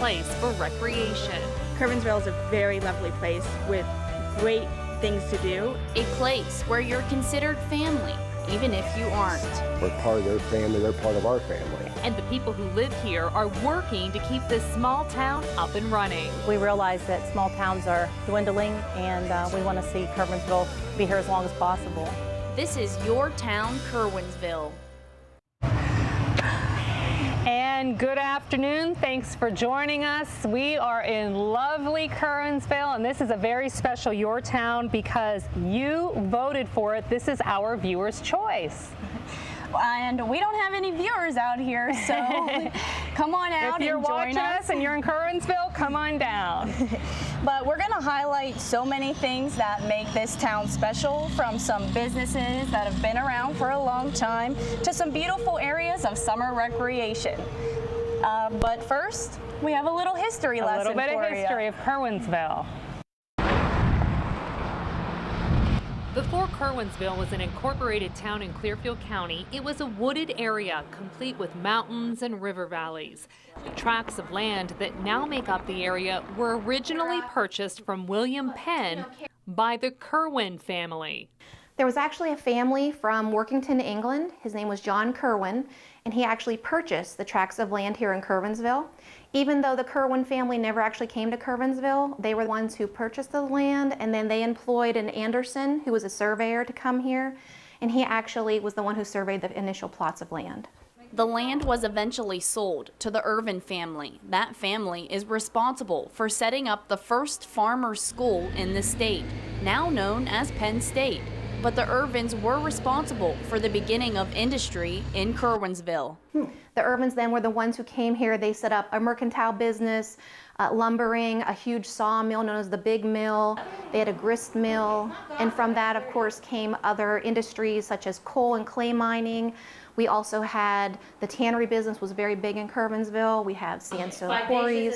place for recreation. Curwensville is a very lovely place with great things to do. A place where you're considered family, even if you aren't. We're part of their family, they're part of our family. And the people who live here are working to keep this small town up and running. We realize that small towns are dwindling, and we want to see Curwensville be here as long as possible. This is your town, Curwensville. And good afternoon. Thanks for joining us. We are in lovely Curwensville, and this is a very special Your Town because you voted for it. This is our viewers' choice. And we don't have any viewers out here, so come on out and join us. If you're watching us and you're in Curwensville, come on down. But we're going to highlight so many things that make this town special, from some businesses that have been around for a long time to some beautiful areas of summer recreation. But first, we have a little history lesson for you. A little bit of history of Curwensville. Before Curwensville was an incorporated town in Clearfield County, it was a wooded area complete with mountains and river valleys. The tracts of land that now make up the area were originally purchased from William Penn by the Curwen family. There was actually a family from Workington, England. His name was John Curwen, and he actually purchased the tracts of land here in Curwensville. Even though the Curwen family never actually came to Curwensville, they were the ones who purchased the land, and then they employed an Anderson, who was a surveyor, to come here, and he actually was the one who surveyed the initial plots of land. The land was eventually sold to the Irvin family. That family is responsible for setting up the first farmers' school in the state, now known as Penn State. But the Irvins were responsible for the beginning of industry in Curwensville. The Irvins then were the ones who came here. They set up a mercantile business, lumbering, a huge sawmill known as the Big Mill. They had a grist mill, and from that, of course, came other industries such as coal and clay mining. We also had the tannery business was very big in Curwensville. We have sandstone quarries.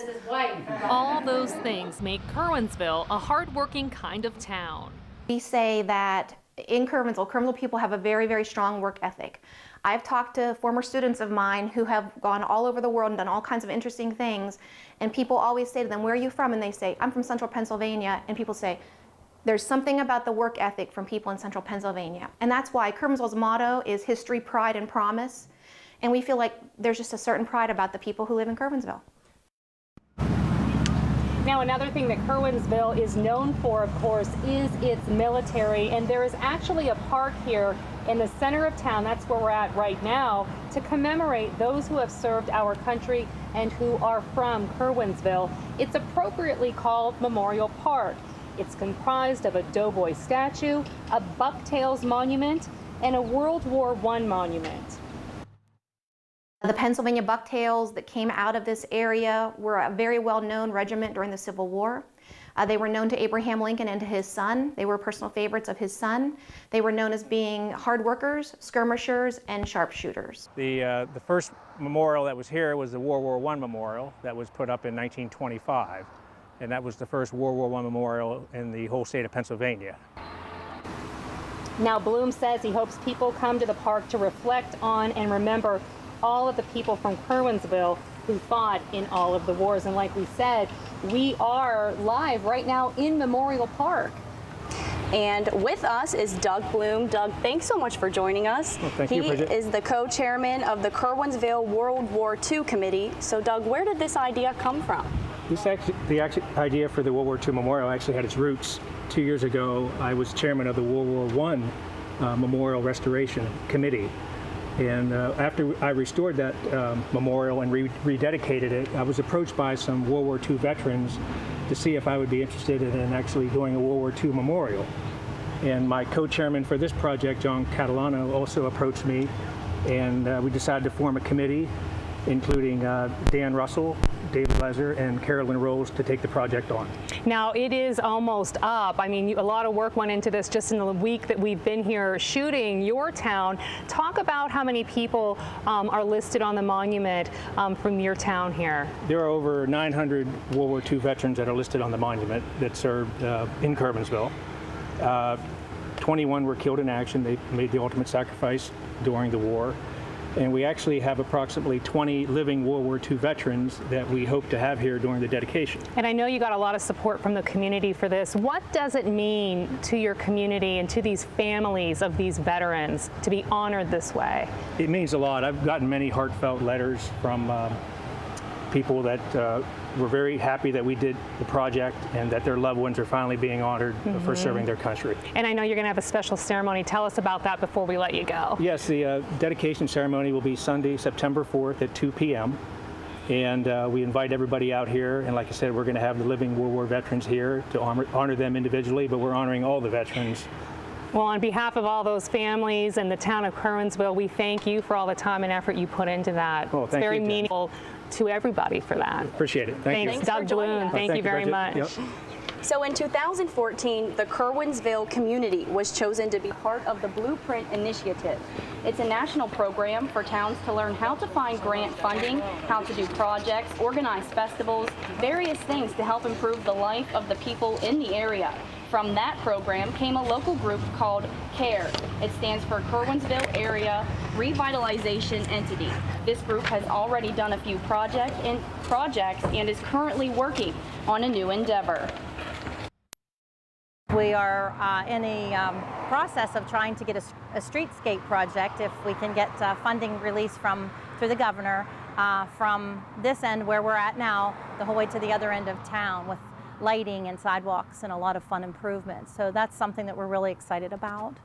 All those things make Curwensville a hard-working kind of town. We say that in Curwensville people have a very, very strong work ethic. I've talked to former students of mine who have gone all over the world and done all kinds of interesting things, and people always say to them, "Where are you from?" And they say, "I'm from Central Pennsylvania," and people say, there's something about the work ethic from people in Central Pennsylvania. And that's why Curwensville's motto is history, pride, and promise, and we feel like there's just a certain pride about the people who live in Curwensville. Now, another thing that Curwensville is known for, of course, is its military, and there is actually a park here in the center of town, that's where we're at right now, to commemorate those who have served our country and who are from Curwensville. It's appropriately called Memorial Park. It's comprised of a doughboy statue, a bucktails monument, and a World War I monument. The Pennsylvania Bucktails that came out of this area were a very well-known regiment during the Civil War. They were known to Abraham Lincoln and to his son. They were personal favorites of his son. They were known as being hard workers, skirmishers, and sharpshooters. The first memorial that was here was the World War I memorial that was put up in 1925. And that was the first World War I memorial in the whole state of Pennsylvania. Now, Bloom says he hopes people come to the park to reflect on and remember all of the people from Curwensville who fought in all of the wars. And like we said, we are live right now in Memorial Park. And with us is Doug Bloom. Doug, thanks so much for joining us. Well, thank you, Bridget. He is the co-chairman of the Curwensville World War II Committee. So Doug, where did this idea come from? The idea for the World War II memorial actually had its roots 2 years ago. I was chairman of the World War I Memorial Restoration Committee. And after I restored that memorial and rededicated it, I was approached by some World War II veterans to see if I would be interested in actually doing a World War II memorial. And my co-chairman for this project, John Catalano, also approached me, and we decided to form a committee, including Dan Russell, David Lezer, and Carolyn Rose to take the project on. Now, it is almost up. I mean, a lot of work went into this just in the week that we've been here shooting Your Town. Talk about how many people are listed on the monument from your town here. There are over 900 World War II veterans that are listed on the monument that served in Curwensville. 21 were killed in action. They made the ultimate sacrifice during the war. And we actually have approximately 20 living World War II veterans that we hope to have here during the dedication. And I know you got a lot of support from the community for this. What does it mean to your community and to these families of these veterans to be honored this way? It means a lot. I've gotten many heartfelt letters from people that were very happy that we did the project and that their loved ones are finally being honored for serving their country. And I know you're going to have a special ceremony. Tell us about that before we let you go. Yes, the dedication ceremony will be Sunday, September 4th at 2 p.m. And we invite everybody out here. And like I said, we're going to have the living World War veterans here to honor them individually, but we're honoring all the veterans. Well, on behalf of all those families and the town of Curwensville, we thank you for all the time and effort you put into that. Oh, it's very Jen. meaningful to everybody for that. Appreciate it. Thank you. Thanks, Doug Bloom. Thank you very much. Yep. So in 2014, the Curwensville community was chosen to be part of the Blueprint Initiative. It's a national program for towns to learn how to find grant funding, how to do projects, organize festivals, various things to help improve the life of the people in the area. From that program came a local group called CARE. It stands for Curwensville Area Revitalization Entity. This group has already done a few projects and is currently working on a new endeavor. We are in a process of trying to get a streetscape project, if we can get funding released through the governor from this end where we're at now, the whole way to the other end of town, with lighting and sidewalks and a lot of fun improvements. So that's something that we're really excited about.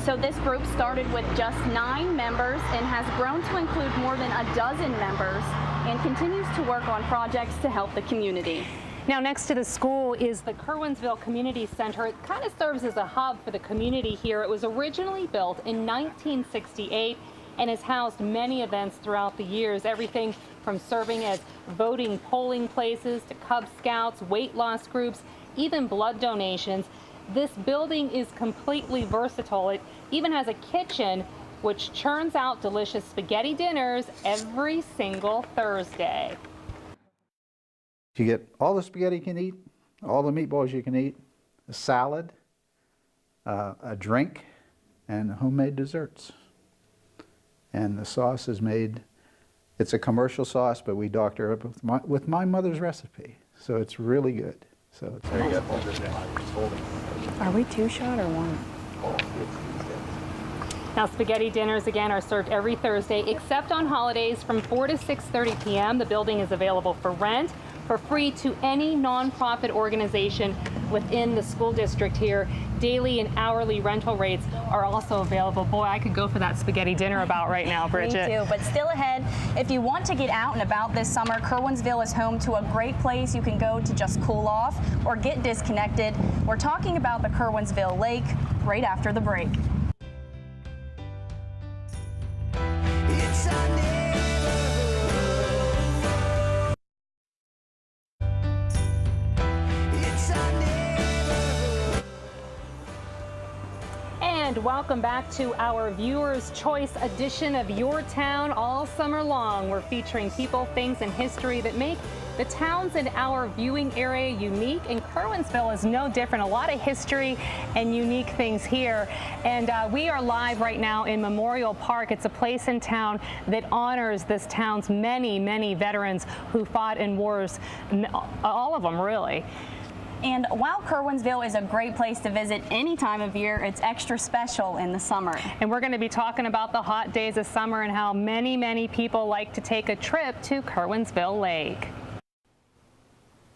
So this group started with just 9 members and has grown to include more than a dozen members and continues to work on projects to help the community. Now, next to the school is the Curwensville Community Center. It kind of serves as a hub for the community here. It was originally built in 1968 and has housed many events throughout the years, everything from serving as voting polling places to Cub Scouts, weight loss groups, even blood donations. This building is completely versatile. It even has a kitchen which churns out delicious spaghetti dinners every single Thursday. You get all the spaghetti you can eat, all the meatballs you can eat, a salad, a drink, and homemade desserts. And the sauce is made, it's a commercial sauce, but we doctor it with my mother's recipe. So it's really good. So it's very good. Are we 2-shot or 1? Now, spaghetti dinners, again, are served every Thursday, except on holidays from 4 to 6:30 p.m. The building is available for rent, for free to any nonprofit organization within the school district here. Daily and hourly rental rates are also available. Boy, I could go for that spaghetti dinner about right now, Bridget. Me too, but still ahead, if you want to get out and about this summer, Curwensville is home to a great place you can go to just cool off or get disconnected. We're talking about the Curwensville Lake right after the break. And welcome back to our Viewers' Choice edition of Your Town. All summer long, we're featuring people, things, and history that make the towns in our viewing area unique, and Curwensville is no different. A lot of history and unique things here. And we are live right now in Memorial Park. It's a place in town that honors this town's many, many veterans who fought in wars, all of them really. And while Curwensville is a great place to visit any time of year, it's extra special in the summer. And we're going to be talking about the hot days of summer and how many, many people like to take a trip to Curwensville Lake.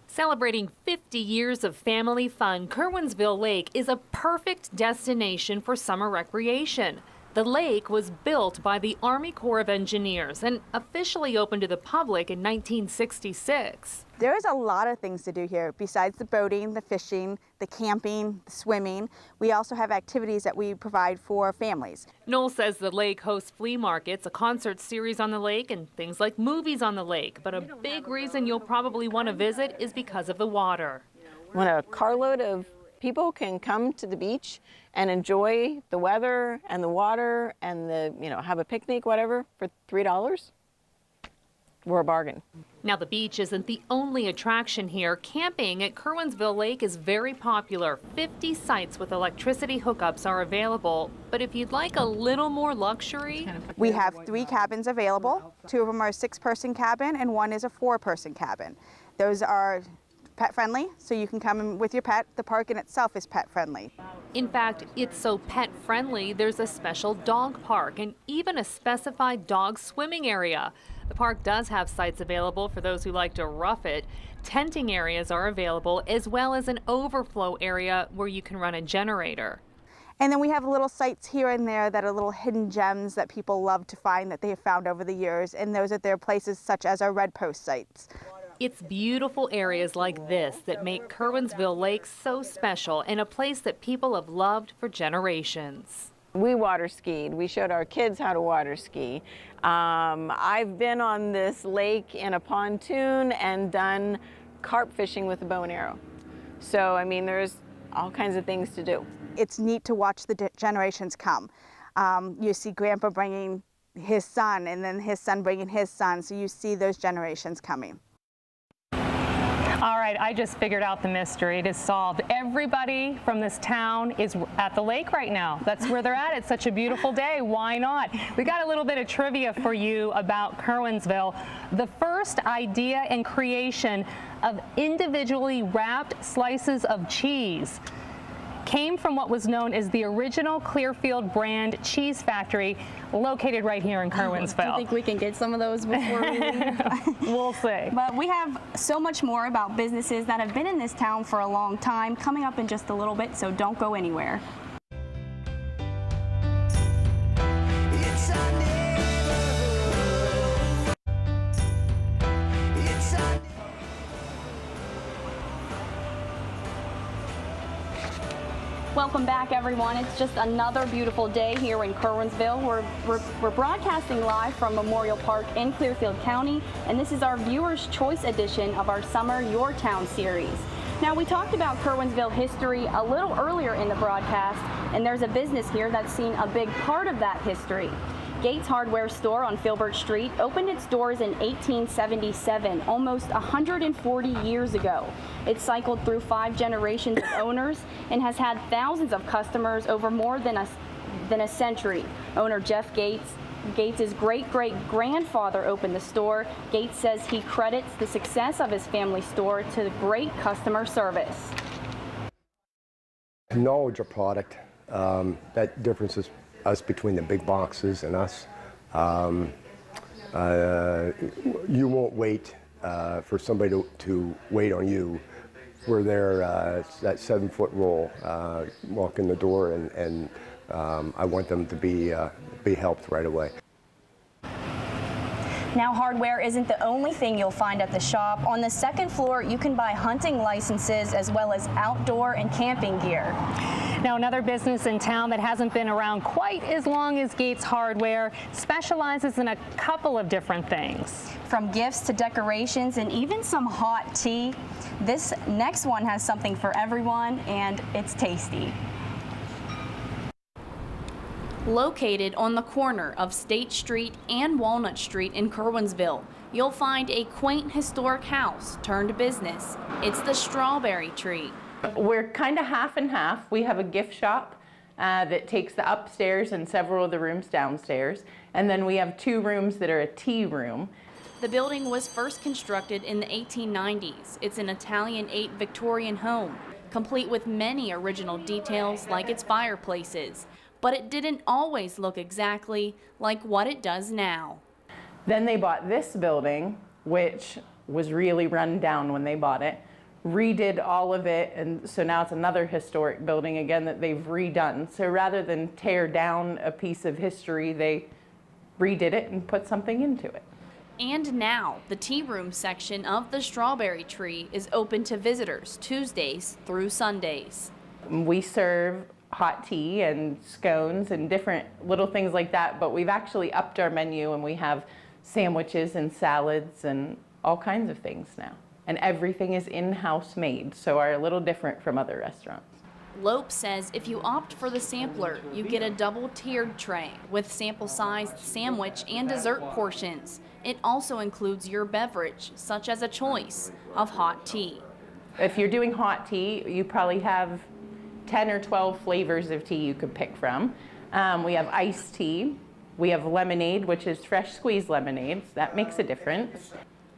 Celebrating 50 years of family fun, Curwensville Lake is a perfect destination for summer recreation. The lake was built by the Army Corps of Engineers and officially opened to the public in 1966. There's a lot of things to do here besides the boating, the fishing, the camping, the swimming. We also have activities that we provide for families. Noel says the lake hosts flea markets, a concert series on the lake, and things like movies on the lake. But a big reason you'll probably want to visit is because of the water. When a carload of people can come to the beach and enjoy the weather and the water and have a picnic, whatever, for $3. we're a bargain. Now, the beach isn't the only attraction here. Camping at Curwensville Lake is very popular. 50 sites with electricity hookups are available. But if you'd like a little more luxury, we have 3 cabins available. 2 of them are a 6-person cabin and 1 is a 4-person cabin. Those are pet friendly, so you can come in with your pet. The park in itself is pet friendly. in fact, it's so pet friendly, there's a special dog park and even a specified dog swimming area. The park does have sites available for those who like to rough it. Tenting areas are available, as well as an overflow area where you can run a generator. And then we have little sites here and there that are little hidden gems that people love to find that they have found over the years, and those are their places such as our red post sites. It's beautiful areas like this that make Curwensville Lake so special and a place that people have loved for generations. We water skied. We showed our kids how to water ski. I've been on this lake in a pontoon and done carp fishing with a bow and arrow. So, I mean, there's all kinds of things to do. It's neat to watch the generations come. You see Grandpa bringing his son, and then his son bringing his son, so you see those generations coming. All right, I just figured out the mystery. It is solved. Everybody from this town is at the lake right now. That's where they're at. It's such a beautiful day. Why not? We got a little bit of trivia for you about Curwensville. The first idea and creation of individually wrapped slices of cheese came from what was known as the original Clearfield brand cheese factory located right here in Curwensville. Do you think we can get some of those before we leave? We'll see. But we have so much more about businesses that have been in this town for a long time coming up in just a little bit, so don't go anywhere. Welcome back, everyone. It's just another beautiful day here in Curwensville. We're broadcasting live from Memorial Park in Clearfield County, and this is our Viewer's Choice edition of our Summer Your Town series. Now, we talked about Curwensville history a little earlier in the broadcast, and there's a business here that's seen a big part of that history. Gates Hardware Store on Filbert Street opened its doors in 1877, almost 140 years ago. It cycled through 5 generations of owners and has had thousands of customers over more than a century. Owner Jeff Gates' great-great-grandfather opened the store. Gates says he credits the success of his family store to the great customer service. Knowledge of product, that difference is us between the big boxes and us. You won't wait for somebody to wait on you. We're there, that 7-foot roll, walk in the door, and I want them to be helped right away. Now, hardware isn't the only thing you'll find at the shop. On the second floor, you can buy hunting licenses as well as outdoor and camping gear. Now, another business in town that hasn't been around quite as long as Gates Hardware specializes in a couple of different things. From gifts to decorations and even some hot tea. This next one has something for everyone, and it's tasty. Located on the corner of State Street and Walnut Street in Curwensville, you'll find a quaint historic house turned business. It's the Strawberry Tree. We're kind of half and half. We have a gift shop that takes the upstairs and several of the rooms downstairs. And then we have 2 rooms that are a tea room. The building was first constructed in the 1890s. It's an Italian 8 Victorian home, complete with many original details like its fireplaces. But it didn't always look exactly like what it does now. Then they bought this building, which was really run down when they bought it, redid all of it, and so now it's another historic building again that they've redone. So rather than tear down a piece of history, they redid it and put something into it. And now, the tea room section of the Strawberry Tree is open to visitors Tuesdays through Sundays. We serve hot tea and scones and different little things like that, but we've actually upped our menu and we have sandwiches and salads and all kinds of things now. And everything is in-house made, so are a little different from other restaurants. Lope says if you opt for the sampler, you get a double-tiered tray with sample-sized sandwich and dessert portions. It also includes your beverage, such as a choice of hot tea. If you're doing hot tea, you probably have 10 or 12 flavors of tea you could pick from. We have iced tea. We have lemonade, which is fresh squeezed lemonade. So that makes a difference.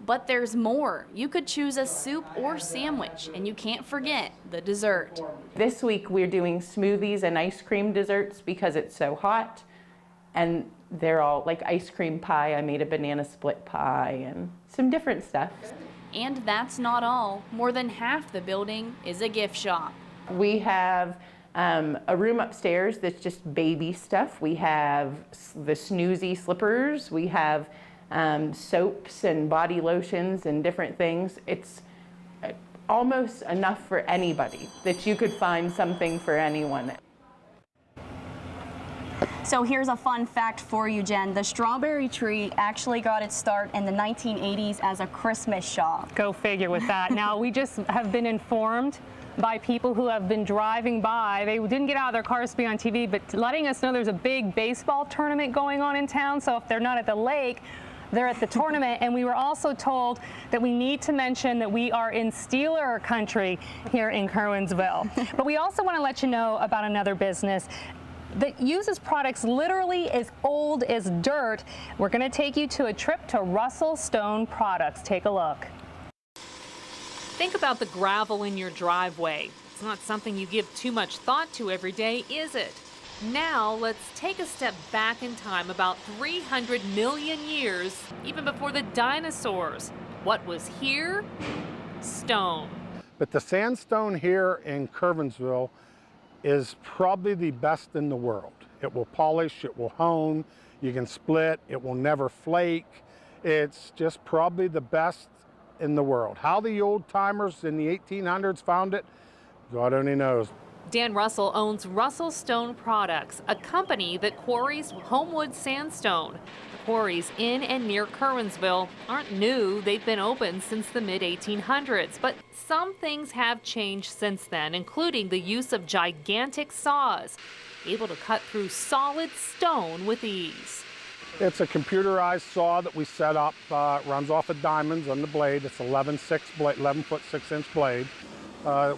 But there's more. You could choose a soup or sandwich, and you can't forget the dessert. This week we're doing smoothies and ice cream desserts because it's so hot. And they're all like ice cream pie. I made a banana split pie and some different stuff. And that's not all. More than half the building is a gift shop. We have a room upstairs that's just baby stuff. We have the Snoozy slippers. We have soaps and body lotions and different things. It's almost enough for anybody that you could find something for anyone. So here's a fun fact for you, Jen. The strawberry tree actually got its start in the 1980s as a Christmas shop. Go figure with that. Now, we just have been informed by people who have been driving by. They didn't get out of their cars to be on TV, but letting us know there's a big baseball tournament going on in town. So if they're not at the lake, they're at the tournament. And we were also told that we need to mention that we are in Steeler country here in Curwensville. But we also want to let you know about another business that uses products literally as old as dirt. We're going to take you to a trip to Russell Stone Products. Take a look. Think about the gravel in your driveway. It's not something you give too much thought to every day, is it? Now let's take a step back in time about 300 million years, even before the dinosaurs. What was here? Stone. But the sandstone here in Curwensville is probably the best in the world. It will polish, it will hone, you can split, it will never flake. It's just probably the best in the world. How the old timers in the 1800s found it, God only knows. Dan Russell owns Russell Stone Products, a company that quarries homewood sandstone. The quarries in and near Curwensville aren't new. They've been open since the mid-1800s, but some things have changed since then, including the use of gigantic saws, able to cut through solid stone with ease. It's a computerized saw that we set up, runs off of diamonds on the blade. It's 11-foot 6-inch blade.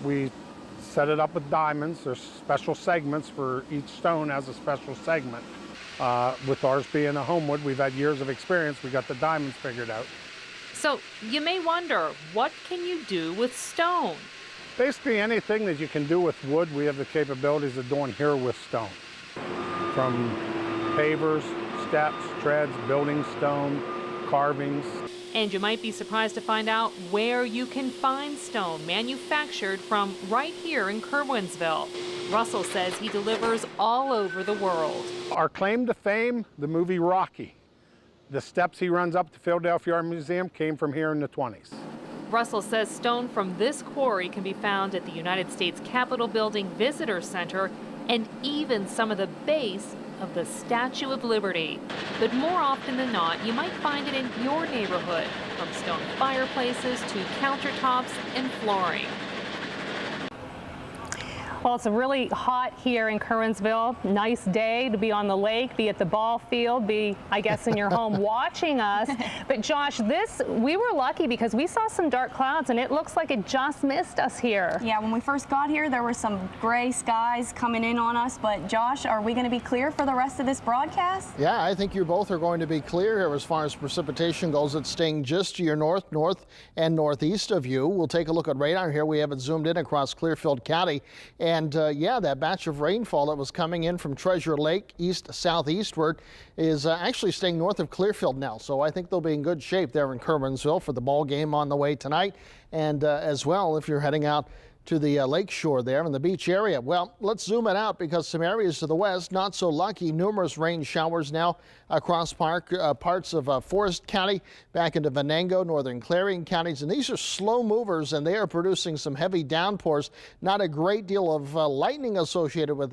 We set it up with diamonds. There's special segments for each stone has a special segment. With ours being a homewood, we've had years of experience. We got the diamonds figured out. So you may wonder, what can you do with stone? Basically anything that you can do with wood, we have the capabilities of doing here with stone. From pavers, steps, treads, building stone, carvings. And you might be surprised to find out where you can find stone manufactured from right here in Curwensville. Russell says he delivers all over the world. Our claim to fame, the movie Rocky. The steps he runs up to Philadelphia Art Museum came from here in the 20s. Russell says stone from this quarry can be found at the United States Capitol Building Visitor Center and even some of the base of the Statue of Liberty. But more often than not, you might find it in your neighborhood, from stone fireplaces to countertops and flooring. Well, it's really hot here in Curwensville. Nice day to be on the lake, be at the ball field, be, I guess, in your home watching us. But Josh, we were lucky because we saw some dark clouds and it looks like it just missed us here. Yeah, when we first got here, there were some gray skies coming in on us. But Josh, are we going to be clear for the rest of this broadcast? Yeah, I think you both are going to be clear here as far as precipitation goes. It's staying just to your north, and northeast of you. We'll take a look at radar here. We have it zoomed in across Clearfield County. And yeah, that batch of rainfall that was coming in from Treasure Lake southeastward is actually staying north of Clearfield now. So I think they'll be in good shape there in Curwensville for the ball game on the way tonight. And as well, if you're heading out to the lake shore there in the beach area. Well, let's zoom it out because some areas to the west, not so lucky. Numerous rain showers now across parts of Forest County, back into Venango, northern Clarion counties. And these are slow movers and they are producing some heavy downpours. Not a great deal of lightning associated with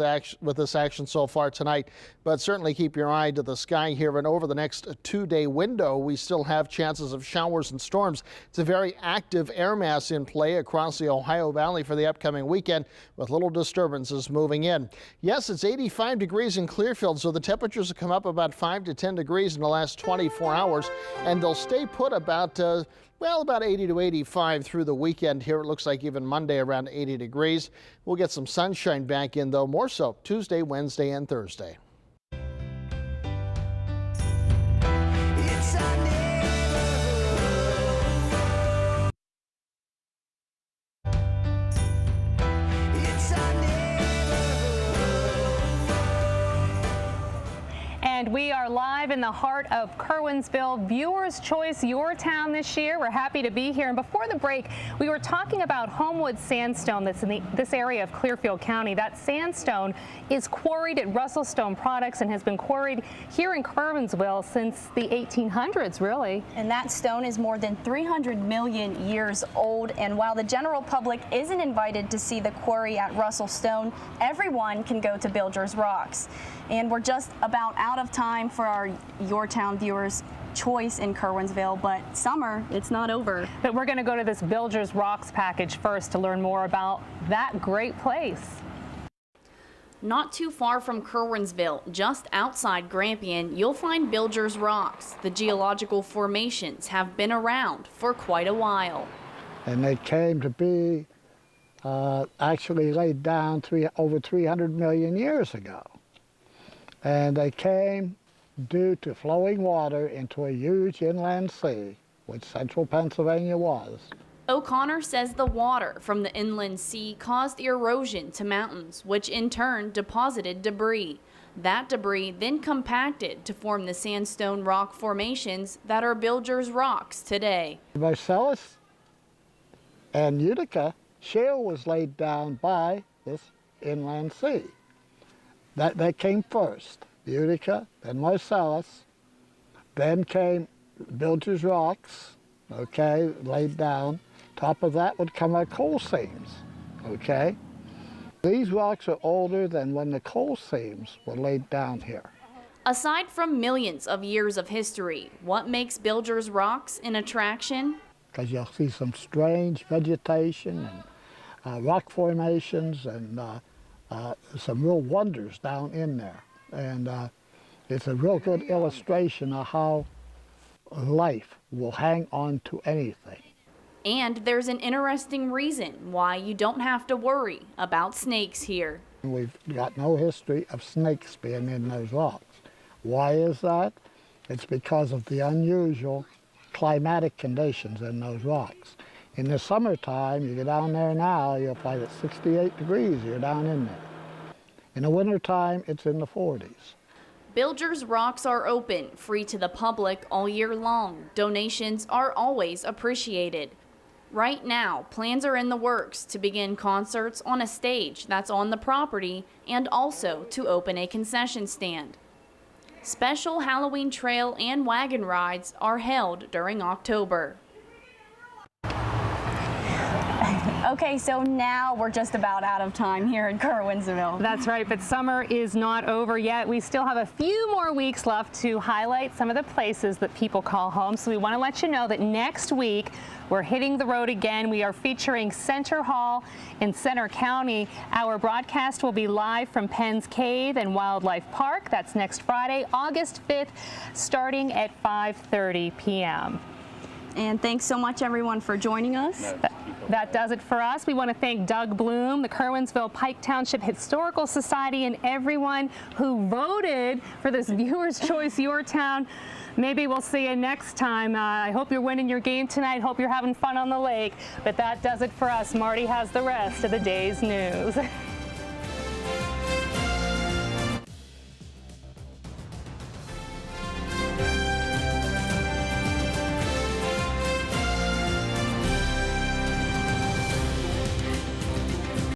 this action so far tonight, but certainly keep your eye to the sky here. And over the next 2-day window, we still have chances of showers and storms. It's a very active air mass in play across the Ohio Valley County for the upcoming weekend with little disturbances moving in. Yes, it's 85 degrees in Clearfield, so the temperatures have come up about 5 to 10 degrees in the last 24 hours, and they'll stay put about about 80 to 85 through the weekend here. It looks like even Monday around 80 degrees. We'll get some sunshine back in, though, more so Tuesday, Wednesday, and Thursday. And we are live in the heart of Curwensville. Viewers' Choice Your Town this year. We're happy to be here. And before the break, we were talking about Homewood sandstone that's in this area of Clearfield County. That sandstone is quarried at Russell Stone Products and has been quarried here in Curwensville since the 1800s, really. And that stone is more than 300 million years old. And while the general public isn't invited to see the quarry at Russell Stone, everyone can go to Bilger's Rocks. And we're just about out of time for our Your Town viewers' choice in Curwensville, but summer, it's not over. But we're going to go to this Bilger's Rocks package first to learn more about that great place. Not too far from Curwensville, just outside Grampian, you'll find Bilger's Rocks. The geological formations have been around for quite a while. And they came to be actually laid down over 300 million years ago. And they came due to flowing water into a huge inland sea, which central Pennsylvania was. O'Connor says the water from the inland sea caused erosion to mountains, which in turn deposited debris. That debris then compacted to form the sandstone rock formations that are Bilger's Rocks today. Marcellus and Utica shale was laid down by this inland sea. That came first, Utica, then Marcellus, then came Bilger's Rocks, okay, laid down. Top of that would come our coal seams, okay? These rocks are older than when the coal seams were laid down here. Aside from millions of years of history, what makes Bilger's Rocks an attraction? Because you'll see some strange vegetation and rock formations and some real wonders down in there. And it's a real good illustration of how life will hang on to anything. And there's an interesting reason why you don't have to worry about snakes here. We've got no history of snakes being in those rocks. Why is that? It's because of the unusual climatic conditions in those rocks. In the summertime, you go down there now, you'll find it 68 degrees, you're down in there. In the wintertime, it's in the 40s. Bilger's Rocks are open, free to the public all year long. Donations are always appreciated. Right now, plans are in the works to begin concerts on a stage that's on the property and also to open a concession stand. Special Halloween trail and wagon rides are held during October. Okay, so now we're just about out of time here in Curwensville. That's right, but summer is not over yet. We still have a few more weeks left to highlight some of the places that people call home. So we want to let you know that next week we're hitting the road again. We are featuring Center Hall in Center County. Our broadcast will be live from Penn's Cave and Wildlife Park. That's next Friday, August 5th, starting at 5:30 p.m. And thanks so much, everyone, for joining us. That does it for us. We want to thank Doug Bloom, the Curwensville Pike Township Historical Society, and everyone who voted for this Viewer's Choice Your Town. Maybe we'll see you next time. I hope you're winning your game tonight. Hope you're having fun on the lake. But that does it for us. Marty has the rest of the day's news.